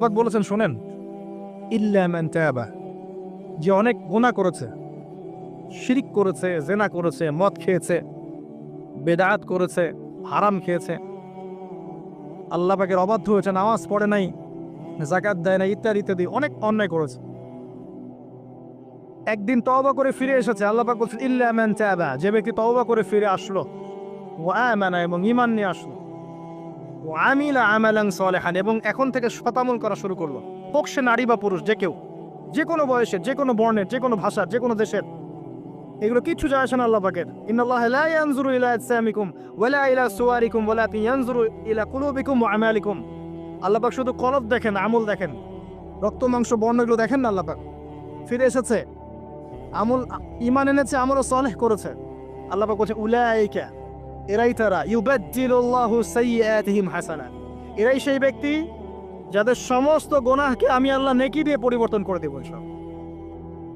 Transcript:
পাক বলেছেন শোনেন, ইল্লা মান তাবা, যে অনেক গুনাহ করেছে, শিরিক করেছে, জেনা করেছে, মদ খেয়েছে, বেদাত করেছে, হারাম খেয়েছে, আল্লাহ পাকের অবাধ্য হয়েছে, নামাজ পড়ে নাই, যাকাত দেয় না, ইত্যাদি ইত্যাদি অনেক অন্যায় করেছে, একদিন তওবা করে ফিরে এসেছে। আল্লাহ পাক বলছেন ইল্লা মান তাবা, যে ব্যক্তি তওবা করে ফিরে আসলো, ওয়া আমানা, এবং ঈমান নিয়ে আসলো, ওয়া আমিলা আমালান সালিহান, এবং এখন থেকে সৎ আমল করা শুরু করলো, হোক সে নারী বা পুরুষ, যে কেউ, যে কোনো বয়সের, যে কোনো বর্ণের, যে কোনো ভাষার, যে কোনো দেশের, এগুলো কিচ্ছু যায় আসে না আল্লাহ পাকের। ইন্নাল্লাহা লা ইয়ানজুরু ইলা আজসামিকুম ওয়ালা ইলা সুওয়ারিকুম ওয়ালাকিন ইয়ানজুরু ইলা কুলুবিকুম ওয়া আমালিকুম। আল্লাহ পাক শুধু কলব দেখেন, আমল দেখেন, রক্ত মাংস বর্ণ এগুলো দেখেন না। আল্লাহ পাক ফিরে এসেছে, আমল, ঈমান এনেছে, আমলও সালেহ করেছে। আল্লাহ পাক বলছে উলাইকা, এরাই তারা, ইউবাদদিলুল্লাহু সাইয়্যাতিহিম হাসানাত, এরাই সেই ব্যক্তি যাদের সমস্ত গুনাহকে আমি আল্লাহ নেকি দিয়ে পরিবর্তন করে দেব ইনশাআল্লাহ।